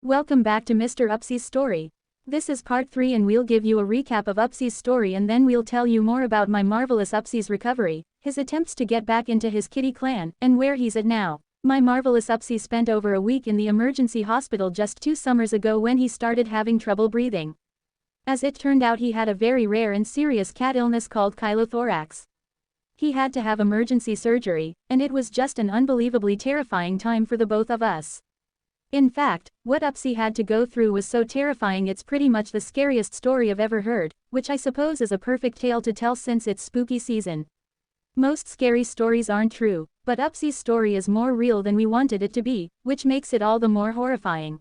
Welcome back to Mr. Upsy's story. This is part 3 and we'll give you a recap of Upsy's story and then we'll tell you more about my marvelous Upsy's recovery, his attempts to get back into his kitty clan, and where he's at now. My marvelous Upsy spent over a week in the emergency hospital just 2 summers ago when he started having trouble breathing. As it turned out, he had a very rare and serious cat illness called chylothorax. He had to have emergency surgery, and it was just an unbelievably terrifying time for the both of us. In fact, what Upsy had to go through was so terrifying it's pretty much the scariest story I've ever heard, which I suppose is a perfect tale to tell since it's spooky season. Most scary stories aren't true, but Upsy's story is more real than we wanted it to be, which makes it all the more horrifying.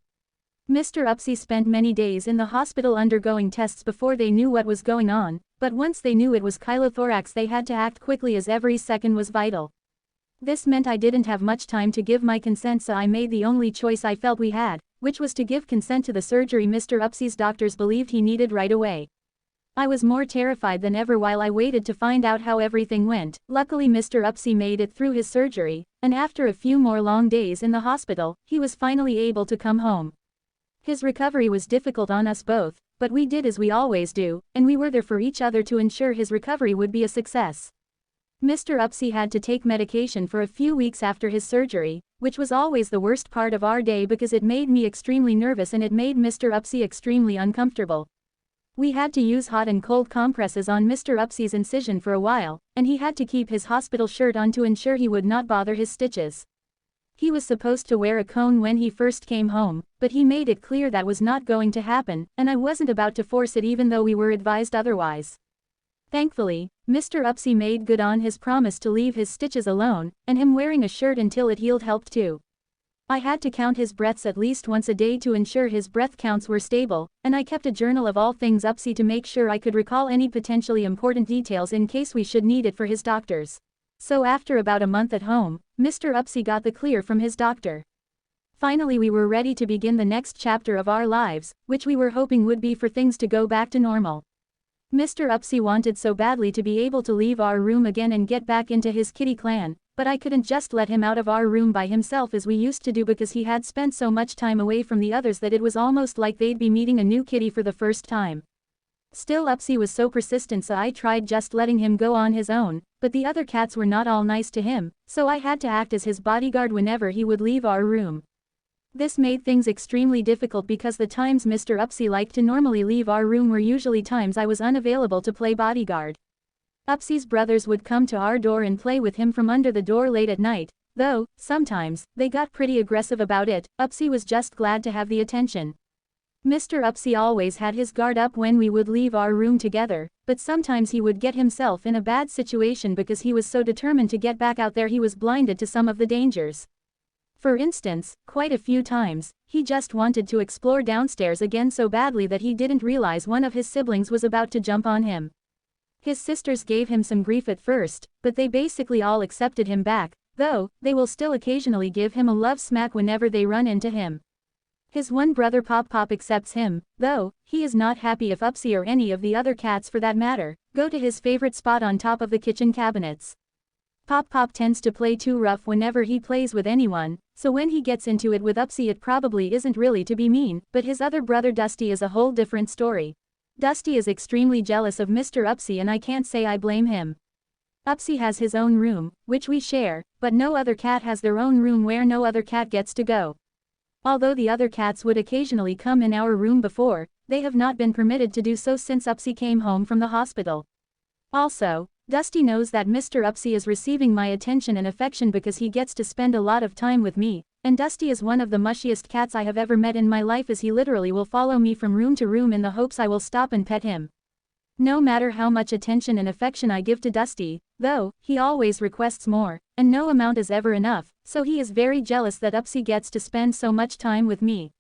Mr. Upsy spent many days in the hospital undergoing tests before they knew what was going on, but once they knew it was chylothorax they had to act quickly as every second was vital. This meant I didn't have much time to give my consent, so I made the only choice I felt we had, which was to give consent to the surgery Mr. Upsy's doctors believed he needed right away. I was more terrified than ever while I waited to find out how everything went. Luckily Mr. Upsy made it through his surgery, and after a few more long days in the hospital, he was finally able to come home. His recovery was difficult on us both, but we did as we always do, and we were there for each other to ensure his recovery would be a success. Mr. Upsy had to take medication for a few weeks after his surgery, which was always the worst part of our day because it made me extremely nervous and it made Mr. Upsy extremely uncomfortable. We had to use hot and cold compresses on Mr. Upsy's incision for a while, and he had to keep his hospital shirt on to ensure he would not bother his stitches. He was supposed to wear a cone when he first came home, but he made it clear that was not going to happen, and I wasn't about to force it even though we were advised otherwise. Thankfully, Mr. Upsy made good on his promise to leave his stitches alone, and him wearing a shirt until it healed helped too. I had to count his breaths at least once a day to ensure his breath counts were stable, and I kept a journal of all things Upsy to make sure I could recall any potentially important details in case we should need it for his doctors. So after about a month at home, Mr. Upsy got the clear from his doctor. Finally we were ready to begin the next chapter of our lives, which we were hoping would be for things to go back to normal. Mr. Upsy wanted so badly to be able to leave our room again and get back into his kitty clan, but I couldn't just let him out of our room by himself as we used to do because he had spent so much time away from the others that it was almost like they'd be meeting a new kitty for the first time. Still Upsy was so persistent, so I tried just letting him go on his own, but the other cats were not all nice to him, so I had to act as his bodyguard whenever he would leave our room. This made things extremely difficult because the times Mr. Upsy liked to normally leave our room were usually times I was unavailable to play bodyguard. Upsy's brothers would come to our door and play with him from under the door late at night, though, sometimes, they got pretty aggressive about it. Upsy was just glad to have the attention. Mr. Upsy always had his guard up when we would leave our room together, but sometimes he would get himself in a bad situation because he was so determined to get back out there he was blinded to some of the dangers. For instance, quite a few times, he just wanted to explore downstairs again so badly that he didn't realize one of his siblings was about to jump on him. His sisters gave him some grief at first, but they basically all accepted him back, though, they will still occasionally give him a love smack whenever they run into him. His one brother Pop Pop accepts him, though, he is not happy if Upsy or any of the other cats for that matter, go to his favorite spot on top of the kitchen cabinets. Pop Pop tends to play too rough whenever he plays with anyone, so when he gets into it with Upsy it probably isn't really to be mean, but his other brother Dusty is a whole different story. Dusty is extremely jealous of Mr. Upsy and I can't say I blame him. Upsy has his own room, which we share, but no other cat has their own room where no other cat gets to go. Although the other cats would occasionally come in our room before, they have not been permitted to do so since Upsy came home from the hospital. Also, Dusty knows that Mr. Upsy is receiving my attention and affection because he gets to spend a lot of time with me, and Dusty is one of the mushiest cats I have ever met in my life as he literally will follow me from room to room in the hopes I will stop and pet him. No matter how much attention and affection I give to Dusty, though, he always requests more, and no amount is ever enough, so he is very jealous that Upsy gets to spend so much time with me.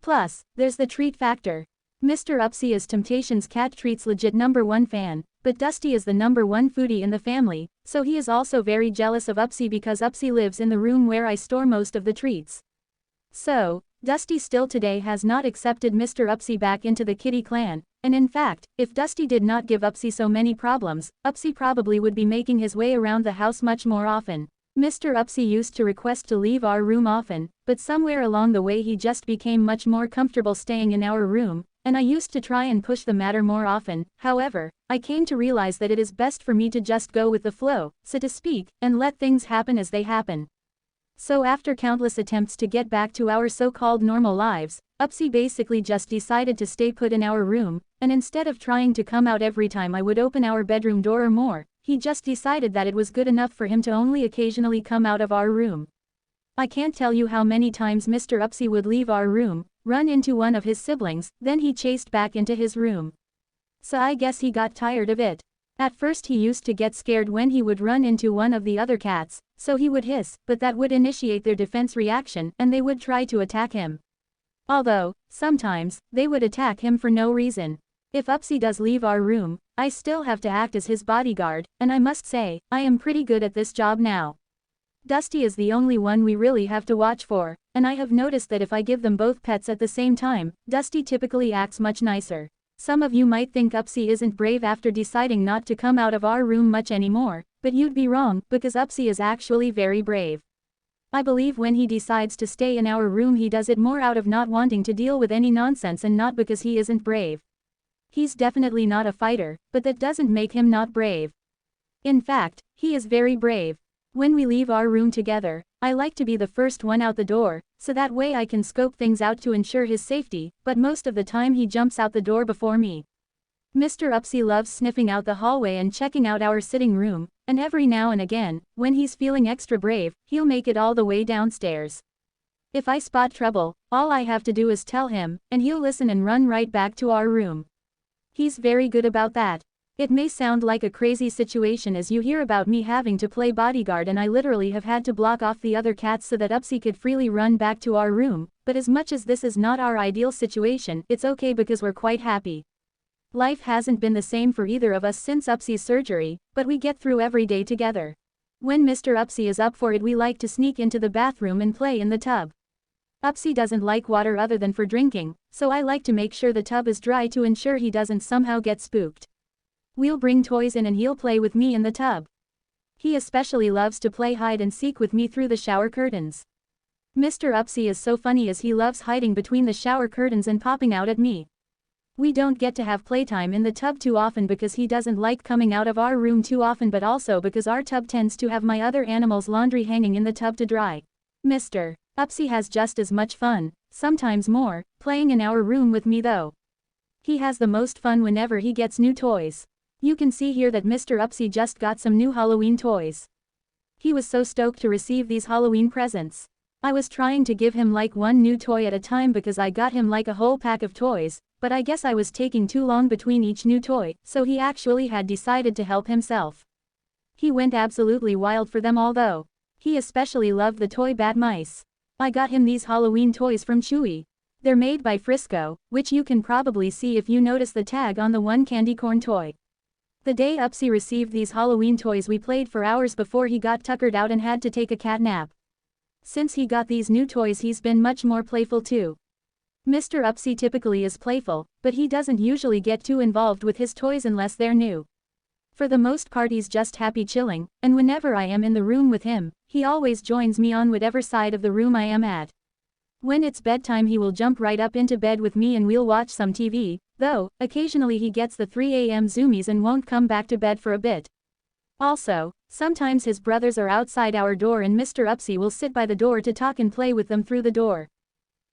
Plus, there's the treat factor. Mr. Upsy is Temptations Cat Treats legit #1 fan, but Dusty is the #1 foodie in the family, so he is also very jealous of Upsy because Upsy lives in the room where I store most of the treats. So, Dusty still today has not accepted Mr. Upsy back into the kitty clan, and in fact, if Dusty did not give Upsy so many problems, Upsy probably would be making his way around the house much more often. Mr. Upsy used to request to leave our room often, but somewhere along the way he just became much more comfortable staying in our room, and I used to try and push the matter more often. However, I came to realize that it is best for me to just go with the flow, so to speak, and let things happen as they happen. So after countless attempts to get back to our so-called normal lives, Upsy basically just decided to stay put in our room, and instead of trying to come out every time I would open our bedroom door or more, he just decided that it was good enough for him to only occasionally come out of our room. I can't tell you how many times Mr. Upsy would leave our room, run into one of his siblings, then he chased back into his room. So I guess he got tired of it. At first he used to get scared when he would run into one of the other cats, so he would hiss, but that would initiate their defense reaction and they would try to attack him. Although, sometimes, they would attack him for no reason. If Upsy does leave our room, I still have to act as his bodyguard, and I must say, I am pretty good at this job now. Dusty is the only one we really have to watch for, and I have noticed that if I give them both pets at the same time, Dusty typically acts much nicer. Some of you might think Upsy isn't brave after deciding not to come out of our room much anymore, but you'd be wrong, because Upsy is actually very brave. I believe when he decides to stay in our room he does it more out of not wanting to deal with any nonsense and not because he isn't brave. He's definitely not a fighter, but that doesn't make him not brave. In fact, he is very brave. When we leave our room together, I like to be the first one out the door, so that way I can scope things out to ensure his safety, but most of the time he jumps out the door before me. Mr. Upsy loves sniffing out the hallway and checking out our sitting room, and every now and again, when he's feeling extra brave, he'll make it all the way downstairs. If I spot trouble, all I have to do is tell him, and he'll listen and run right back to our room. He's very good about that. It may sound like a crazy situation as you hear about me having to play bodyguard and I literally have had to block off the other cats so that Upsy could freely run back to our room, but as much as this is not our ideal situation, it's okay because we're quite happy. Life hasn't been the same for either of us since Upsy's surgery, but we get through every day together. When Mr. Upsy is up for it we like to sneak into the bathroom and play in the tub. Upsy doesn't like water other than for drinking, so I like to make sure the tub is dry to ensure he doesn't somehow get spooked. We'll bring toys in and he'll play with me in the tub. He especially loves to play hide and seek with me through the shower curtains. Mr. Upsy is so funny as he loves hiding between the shower curtains and popping out at me. We don't get to have playtime in the tub too often because he doesn't like coming out of our room too often, but also because our tub tends to have my other animals' laundry hanging in the tub to dry. Mr. Upsy has just as much fun, sometimes more, playing in our room with me though. He has the most fun whenever he gets new toys. You can see here that Mr. Upsy just got some new Halloween toys. He was so stoked to receive these Halloween presents. I was trying to give him like one new toy at a time because I got him like a whole pack of toys, but I guess I was taking too long between each new toy, so he actually had decided to help himself. He went absolutely wild for them all though. He especially loved the toy Bat Mice. I got him these Halloween toys from Chewy. They're made by Frisco, which you can probably see if you notice the tag on the one candy corn toy. The day Upsy received these Halloween toys we played for hours before he got tuckered out and had to take a cat nap. Since he got these new toys he's been much more playful too. Mr. Upsy typically is playful, but he doesn't usually get too involved with his toys unless they're new. For the most part he's just happy chilling, and whenever I am in the room with him, he always joins me on whatever side of the room I am at. When it's bedtime he will jump right up into bed with me and we'll watch some TV, though, occasionally he gets the 3 a.m. zoomies and won't come back to bed for a bit. Also, sometimes his brothers are outside our door and Mr. Upsy will sit by the door to talk and play with them through the door.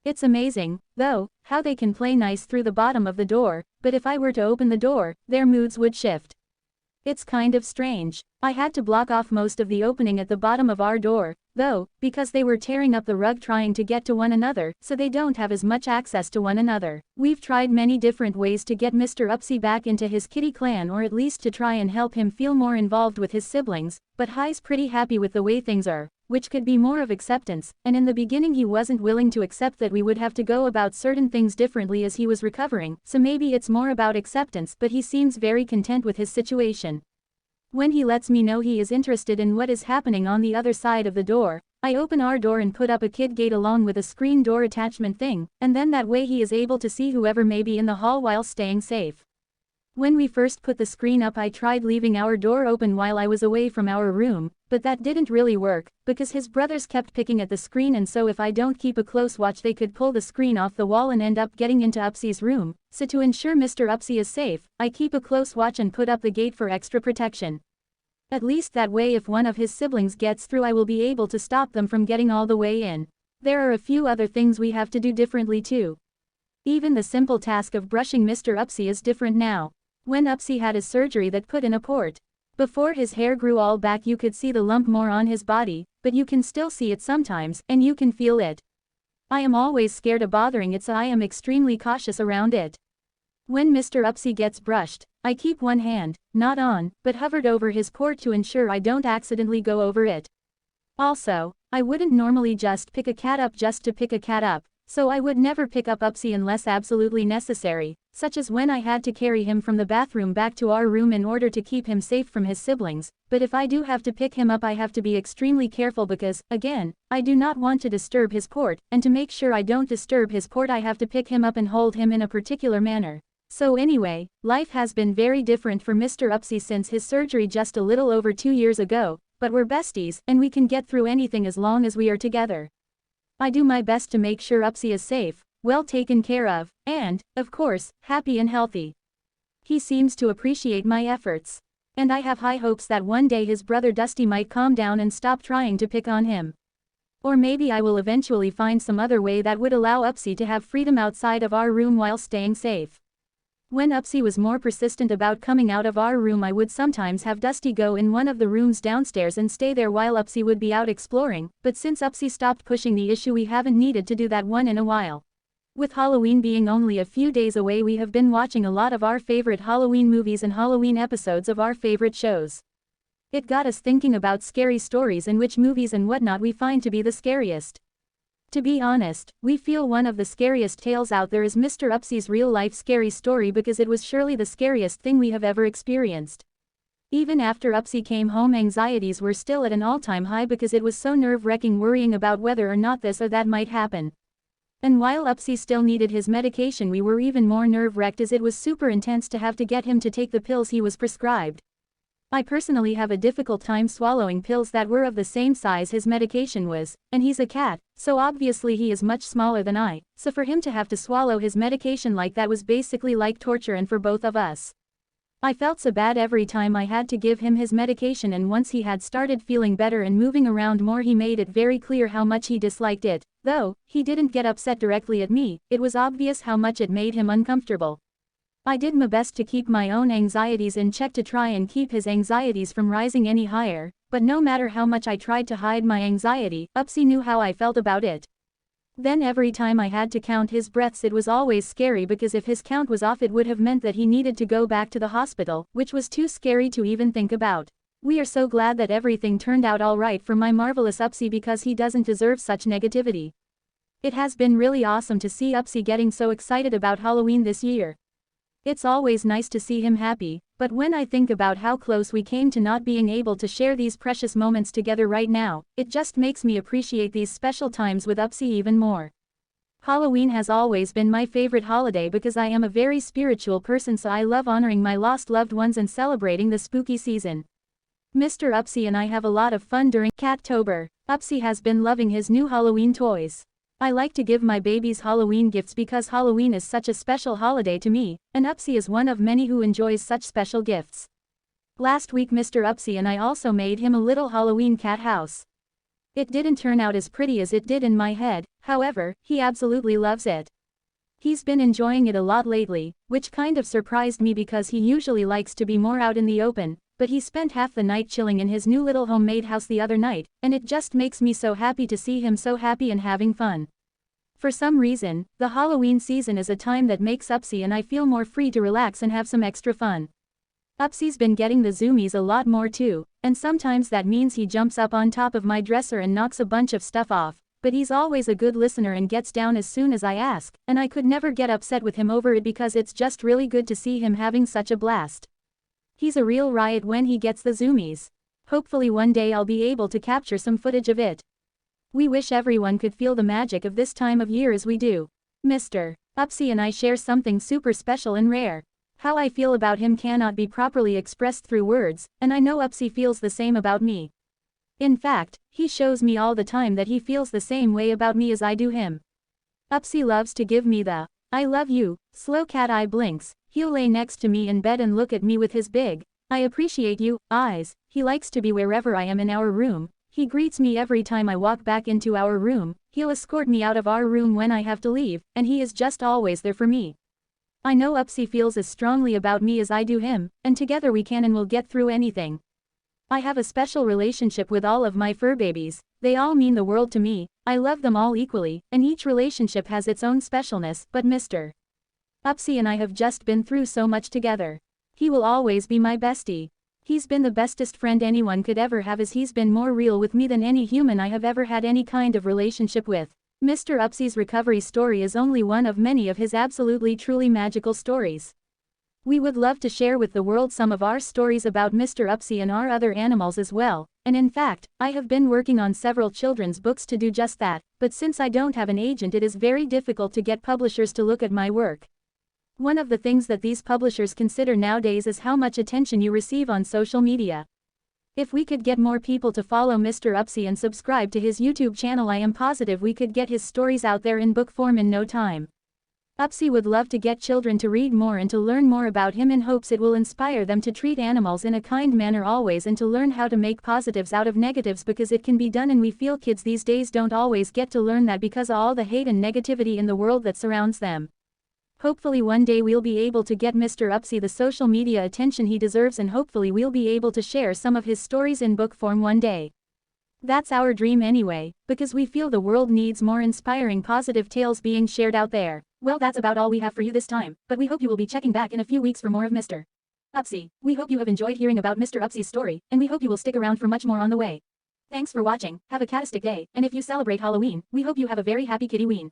It's amazing, though, how they can play nice through the bottom of the door, but if I were to open the door, their moods would shift. It's kind of strange. I had to block off most of the opening at the bottom of our door, though, because they were tearing up the rug trying to get to one another, so they don't have as much access to one another. We've tried many different ways to get Mr. Upsy back into his kitty clan or at least to try and help him feel more involved with his siblings, but Hi's pretty happy with the way things are, which could be more of acceptance, and in the beginning he wasn't willing to accept that we would have to go about certain things differently as he was recovering, so maybe it's more about acceptance, but he seems very content with his situation. When he lets me know he is interested in what is happening on the other side of the door, I open our door and put up a kid gate along with a screen door attachment thing, and then that way he is able to see whoever may be in the hall while staying safe. When we first put the screen up, I tried leaving our door open while I was away from our room, but that didn't really work, because his brothers kept picking at the screen, and so if I don't keep a close watch they could pull the screen off the wall and end up getting into Upsy's room. So to ensure Mr. Upsy is safe, I keep a close watch and put up the gate for extra protection. At least that way if one of his siblings gets through I will be able to stop them from getting all the way in. There are a few other things we have to do differently too. Even the simple task of brushing Mr. Upsy is different now. When Upsy had his surgery that put in a port. Before his hair grew all back you could see the lump more on his body, but you can still see it sometimes, and you can feel it. I am always scared of bothering it, so I am extremely cautious around it. When Mr. Upsy gets brushed, I keep one hand, not on, but hovered over his port to ensure I don't accidentally go over it. Also, I wouldn't normally just pick a cat up just to pick a cat up, so I would never pick up Upsy unless absolutely necessary, such as when I had to carry him from the bathroom back to our room in order to keep him safe from his siblings, but if I do have to pick him up I have to be extremely careful because, again, I do not want to disturb his port, and to make sure I don't disturb his port I have to pick him up and hold him in a particular manner. So anyway, life has been very different for Mr. Upsy since his surgery just a little over 2 years ago, but we're besties, and we can get through anything as long as we are together. I do my best to make sure Upsy is safe, well taken care of, and, of course, happy and healthy. He seems to appreciate my efforts. And I have high hopes that one day his brother Dusty might calm down and stop trying to pick on him. Or maybe I will eventually find some other way that would allow Upsy to have freedom outside of our room while staying safe. When Upsy was more persistent about coming out of our room I would sometimes have Dusty go in one of the rooms downstairs and stay there while Upsy would be out exploring, but since Upsy stopped pushing the issue we haven't needed to do that one in a while. With Halloween being only a few days away we have been watching a lot of our favorite Halloween movies and Halloween episodes of our favorite shows. It got us thinking about scary stories and which movies and whatnot we find to be the scariest. To be honest, we feel one of the scariest tales out there is Mr. Upsy's real-life scary story because it was surely the scariest thing we have ever experienced. Even after Upsy came home anxieties were still at an all-time high because it was so nerve-wracking worrying about whether or not this or that might happen. And while Upsy still needed his medication we were even more nerve-wracked as it was super intense to have to get him to take the pills he was prescribed. I personally have a difficult time swallowing pills that were of the same size his medication was, and he's a cat, so obviously he is much smaller than I, so for him to have to swallow his medication like that was basically like torture and for both of us. I felt so bad every time I had to give him his medication, and once he had started feeling better and moving around more he made it very clear how much he disliked it. Though he didn't get upset directly at me, it was obvious how much it made him uncomfortable. I did my best to keep my own anxieties in check to try and keep his anxieties from rising any higher, but no matter how much I tried to hide my anxiety, Upsy knew how I felt about it. Then every time I had to count his breaths it was always scary because if his count was off it would have meant that he needed to go back to the hospital, which was too scary to even think about. We are so glad that everything turned out alright for my marvelous Upsy because he doesn't deserve such negativity. It has been really awesome to see Upsy getting so excited about Halloween this year. It's always nice to see him happy, but when I think about how close we came to not being able to share these precious moments together right now, it just makes me appreciate these special times with Upsy even more. Halloween has always been my favorite holiday because I am a very spiritual person, so I love honoring my lost loved ones and celebrating the spooky season. Mr. Upsy and I have a lot of fun during Cattober. Upsy has been loving his new Halloween toys. I like to give my babies Halloween gifts because Halloween is such a special holiday to me, and Upsy is one of many who enjoys such special gifts. Last week Mr. Upsy and I also made him a little Halloween cat house. It didn't turn out as pretty as it did in my head, however, he absolutely loves it. He's been enjoying it a lot lately, which kind of surprised me because he usually likes to be more out in the open, but he spent half the night chilling in his new little homemade house the other night, and it just makes me so happy to see him so happy and having fun. For some reason, the Halloween season is a time that makes Upsy and I feel more free to relax and have some extra fun. Upsy's been getting the zoomies a lot more too, and sometimes that means he jumps up on top of my dresser and knocks a bunch of stuff off, but he's always a good listener and gets down as soon as I ask, and I could never get upset with him over it because it's just really good to see him having such a blast. He's a real riot when he gets the zoomies. Hopefully one day I'll be able to capture some footage of it. We wish everyone could feel the magic of this time of year as we do. Mr. Upsy and I share something super special and rare. How I feel about him cannot be properly expressed through words, and I know Upsy feels the same about me. In fact, he shows me all the time that he feels the same way about me as I do him. Upsy loves to give me the "I love you" slow cat eye blinks. He'll lay next to me in bed and look at me with his big "I appreciate you" eyes. He likes to be wherever I am in our room. He greets me every time I walk back into our room. He'll escort me out of our room when I have to leave, and he is just always there for me. I know Upsy feels as strongly about me as I do him, and together we can and will get through anything. I have a special relationship with all of my fur babies. They all mean the world to me. I love them all equally, and each relationship has its own specialness, but Mr. Upsy and I have just been through so much together. He will always be my bestie. He's been the bestest friend anyone could ever have, as he's been more real with me than any human I have ever had any kind of relationship with. Mr. Upsy's recovery story is only one of many of his absolutely truly magical stories. We would love to share with the world some of our stories about Mr. Upsy and our other animals as well, and in fact, I have been working on several children's books to do just that, but since I don't have an agent, it is very difficult to get publishers to look at my work. One of the things that these publishers consider nowadays is how much attention you receive on social media. If we could get more people to follow Mr. Upsy and subscribe to his YouTube channel, I am positive we could get his stories out there in book form in no time. Upsy would love to get children to read more and to learn more about him in hopes it will inspire them to treat animals in a kind manner always, and to learn how to make positives out of negatives, because it can be done, and we feel kids these days don't always get to learn that because of all the hate and negativity in the world that surrounds them. Hopefully one day we'll be able to get Mr. Upsy the social media attention he deserves, and hopefully we'll be able to share some of his stories in book form one day. That's our dream anyway, because we feel the world needs more inspiring positive tales being shared out there. Well, that's about all we have for you this time, but we hope you will be checking back in a few weeks for more of Mr. Upsy. We hope you have enjoyed hearing about Mr. Upsy's story, and we hope you will stick around for much more on the way. Thanks for watching, have a catastic day, and if you celebrate Halloween, we hope you have a very happy Kittyween.